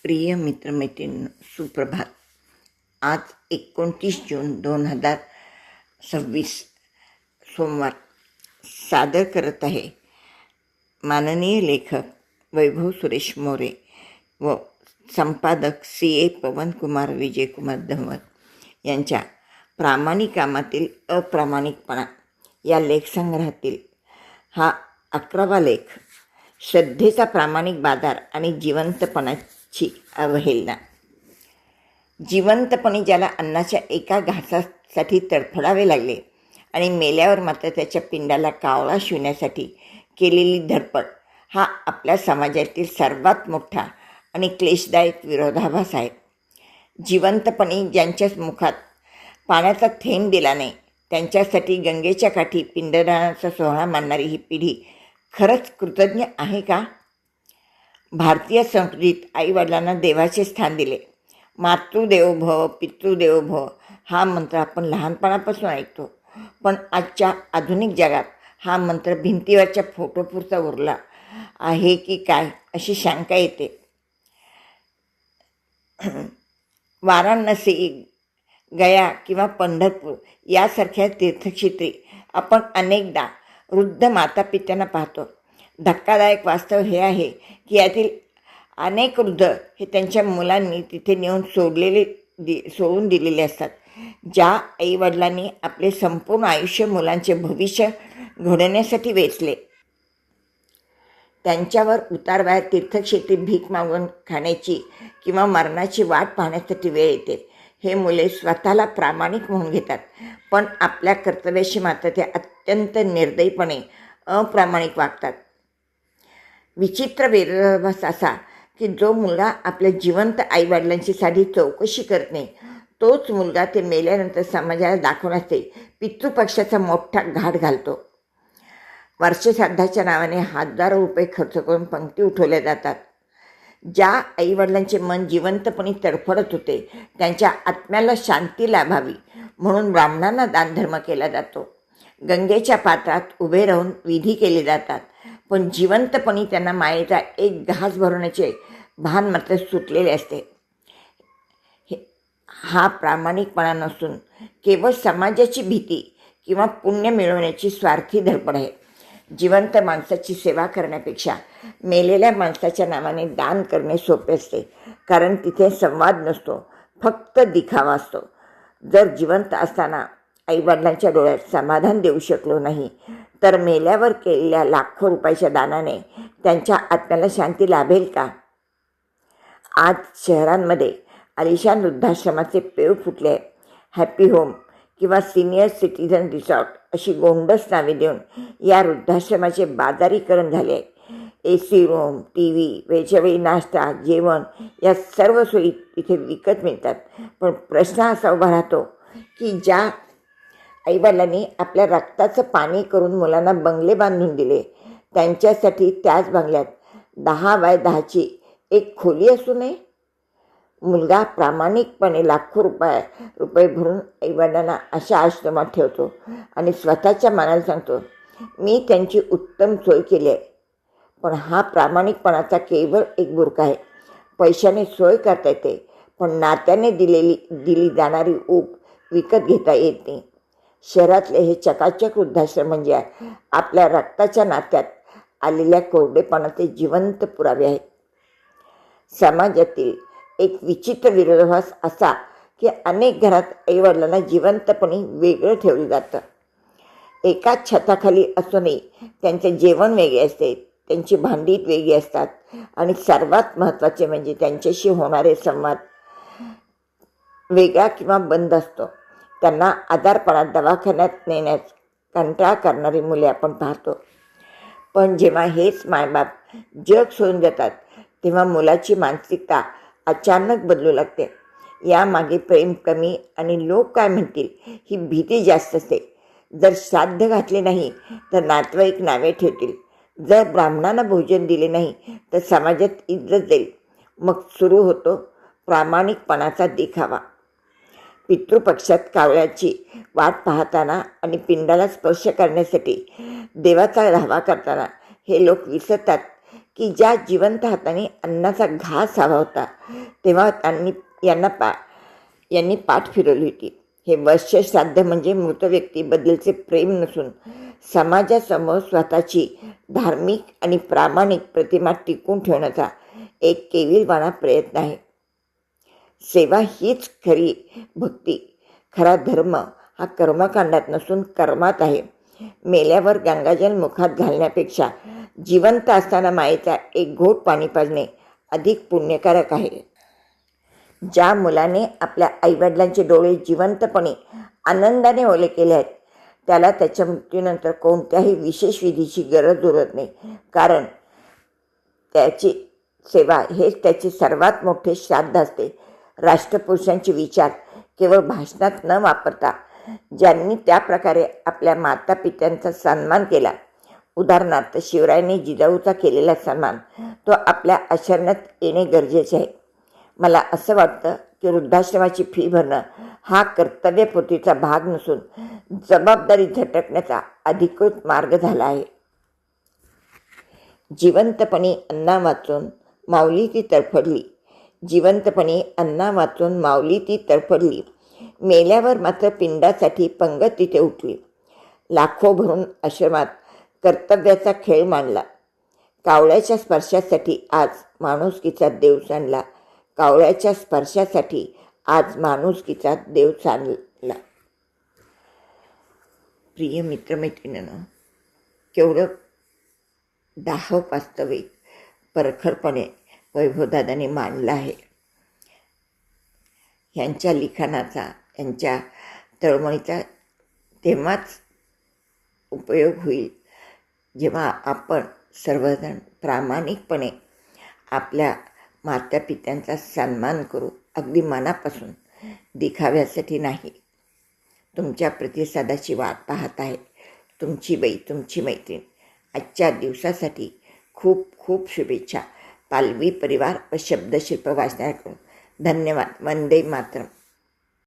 प्रिय मित्रमैत्रिणी, सुप्रभात. आज 29 जून 2026 सोमवार. सादर करत आहे माननीय लेखक वैभव सुरेश मोरे व संपादक CA पवनकुमार विजयकुमार धवत यांच्या प्रामाणिक कामातील अप्रामाणिकपणा या लेखसंग्रहातील हा 11वा लेख. श्रद्धेचा प्रामाणिक बाजार आणि जिवंतपणाची अवहेलना. जिवंतपणे ज्याला अन्नाच्या एका घासासाठी तडफडावे लागले आणि मेल्यावर मात्र त्याच्या पिंडाला कावळा शिवण्यासाठी केलेली धडपड हा आपल्या समाजातील सर्वात मोठा आणि क्लेशदायक विरोधाभास आहे. जिवंतपणे ज्यांच्या मुखात पाण्याचा थेंब दिला नाही त्यांच्यासाठी गंगेच्या काठी पिंडदानाचा सोहळा मानणारी ही पिढी खरंच कृतज्ञ आहे का? भारतीय संस्कृतीत आईवडिलांना देवाचे स्थान दिले. मातृदेवो भव पितृदेवो भव हा मंत्र आपण लहानपणापासून ऐकतो, पण आजच्या आधुनिक जगात हा मंत्र भिंतीवरच्या फोटोपुरता उरला आहे की काय अशी शंका येते. वाराणसी, गया किंवा पंढरपूर यासारख्या तीर्थक्षेत्री आपण अनेकदा वृद्ध मातापित्यांना पाहतो. धक्कादायक वास्तव हे आहे की यातील अनेक वृद्ध हे त्यांच्या मुलांनी तिथे नेऊन सोडून दिलेले असतात. ज्या आईवडिलांनी आपले संपूर्ण आयुष्य मुलांचे भविष्य घडवण्यासाठी वेचले, त्यांच्यावर उतारवयात तीर्थक्षेत्री भीक मागून खाण्याची किंवा मरणाची वाट पाहण्यासाठी वेळ येते. हे मुले स्वतःला प्रामाणिक म्हणून घेतात, पण आपल्या कर्तव्याशी मात्र ते अत्यंत निर्दयीपणे अप्रामाणिक वागतात. विचित्र विरोधाभास असा की जो मुलगा आपल्या जिवंत आईवडिलांची साधी चौकशी करत नाही, तोच मुलगा ते मेल्यानंतर समाजाला दाखवण्याचे पितृपक्षाचा मोठा घाट घालतो. वर्षश्राद्धाच्या नावाने हजारो रुपये खर्च करून पंक्ती उठवल्या जातात. ज्या आईवडिलांचे मन जिवंतपणे तडफडत होते त्यांच्या आत्म्याला शांती लाभावी म्हणून ब्राह्मणांना दानधर्म केला जातो. गंगेच्या पात्रात उभे राहून विधी केले जातात, पण जिवंतपणी त्यांना मायेचा एक घास भरवण्याचे भान मात्र सुटलेले असते. हा प्रामाणिकपणा नसून केवळ समाजाची भीती किंवा पुण्य मिळवण्याची स्वार्थी धडपड आहे. जिवंत माणसाची सेवा करण्यापेक्षा मेलेल्या माणसाच्या नावाने दान करणे सोपे असते, कारण तिथे संवाद नसतो, फक्त दिखावा असतो. जर जिवंत असताना आईवडिलांच्या डोळ्यात समाधान देऊ शकलो नाही तर मेल्यावर केलेल्या लाखो रुपयाच्या दानाने त्यांच्या आत्म्याला शांती लाभेल का? आज शहरांमध्ये आलिशान वृद्धाश्रमाचे पेव फुटले आहे. हॅपी होम किंवा सिनियर सिटीझन रिसॉर्ट अशी गोंडस नावे देऊन या वृद्धाश्रमाचे बाजारीकरण झाले आहे. AC रूम, TV, वेळच्या वेळी नाश्ता, जेवण या सर्व सोयी तिथे विकत मिळतात. पण प्रश्न असा उभा राहतो की ज्या आईवडिलांनी आपल्या रक्ताचं पाणी करून मुलांना बंगले बांधून दिले, त्यांच्यासाठी त्याच बंगल्यात 10x10ची एक खोली असू नये. मुलगा प्रामाणिकपणे लाखो रुपये भरून आईवडिलांना अशा आश्रमात ठेवतो आणि स्वतःच्या मनाला सांगतो, मी त्यांची उत्तम सोय केली आहे. पण हा प्रामाणिकपणाचा केवळ एक बुरका आहे. पैशाने सोय करता येते, पण नात्याने दिली जाणारी ऊब विकत घेता येत नाही. शहरातले हे चकाचक वृद्धाश्रम म्हणजे आपल्या रक्ताच्या नात्यात आलेल्या कोरडेपणाचे जिवंत पुरावे आहेत. समाजातील एक विचित्र विरोधाभास असा की अनेक घरात आईवडिलांना जिवंतपणे वेगळं ठेवलं जातं. एकाच छताखाली असूनही त्यांचे जेवण वेगळे असते, त्यांची भांडी वेगळी असतात आणि सर्वात महत्त्वाचे म्हणजे त्यांच्याशी होणारे संवाद वेगळा किंवा बंद असतो. त्यांना आजारपणात दवाखान्यात नेण्यास कंटाळा करणारी मुले आपण पाहतो. पण जेव्हा हेच मायबाप जग सोडून जातात तेव्हा मुलाची मानसिकता अचानक बदलू लागते. यामागे प्रेम कमी आणि लोक काय म्हणतील ही भीती जास्त असते. जर श्राद्ध घातले नाही तर नातेवाईक नावे ठेवतील. जर ब्राह्मणांना भोजन दिले नाही तर समाजात इज्जत जाईल. मग सुरू होतो प्रामाणिकपणाचा दिखावा. पितृपक्षात कावळ्याची वाट पाहताना आणि पिंडाला स्पर्श करण्यासाठी देवाचा धावा करताना हे लोक विसरतात की ज्या जिवंत हाताने अन्नाचा घास हवा होता तेव्हा यांनी पाठ फिरवली होती. हे वंशश्राद्ध म्हणजे मृत व्यक्तीबद्दलचे प्रेम नसून समाजासमोर स्वतःची धार्मिक आणि प्रामाणिक प्रतिमा टिकून ठेवण्याचा एक केविलवाणा प्रयत्न आहे. सेवा हीच खरी भक्ती. खरा धर्म हा कर्मकांडात नसून कर्मात आहे. मेल्यावर गंगाजल मुखात घालण्यापेक्षा जिवंत असताना मायेचा एक घोट पाणी पाजणे अधिक पुण्यकारक आहे. ज्या मुलाने आपल्या आईवडिलांचे डोळे जिवंतपणे आनंदाने ओले केले आहेत त्याला त्याच्या मृत्यूनंतर कोणत्याही विशेष विधीची गरज उरत नाही, कारण त्याची सेवा हेच त्याचे सर्वात मोठे श्राद्ध असते. राष्ट्रपुरुषांचे विचार केवळ भाषणात न वापरता ज्यांनी त्या प्रकारे आपल्या माता पित्यांचा सन्मान केला, उदाहरणार्थ शिवरायांनी जिजाऊचा केलेला सन्मान, तो आपल्या आचरणात येणे गरजेचे आहे. मला असं वाटतं की वृद्धाश्रमाची फी भरणं हा कर्तव्यपूर्तीचा भाग नसून जबाबदारी झटकण्याचा अधिकृत मार्ग झाला आहे. जिवंतपणी अन्ना वाचून माऊली ती तडफडली. जिवंतपणी अन्ना वाचून माऊली ती तडफडली. मेल्यावर मात्र पिंडासाठी पंगत तिथे उठली. लाखो भरून आश्रमात कर्तव्याचा खेळ मांडला. कावळ्याच्या स्पर्शासाठी आज माणुसकीचा देव सांडला. कावळ्याच्या स्पर्शासाठी आज माणुसकीचा देव सांडला. प्रिय मित्रमैत्रिणींनो, केवढं दाहक वास्तविक परखडपणे वैभवदादांनी मांडलं आहे. यांच्या लिखाणाचा, यांच्या तळमळीचा तेव्हाच उपयोग होईल जेव्हा आपण सर्वजण प्रामाणिकपणे आपल्या मातापित्यांचा सन्मान करू, अगदी मनापासून, दिखाव्यासाठी नाही. तुमच्या प्रतिसादाची वाट पाहत आहे तुमची बाई, तुमची मैत्रीण. आजच्या दिवसासाठी खूप खूप शुभेच्छा. पालवी परिवार व शब्दशिल्प वाचण्याकडून धन्यवाद. वंदे मातरम.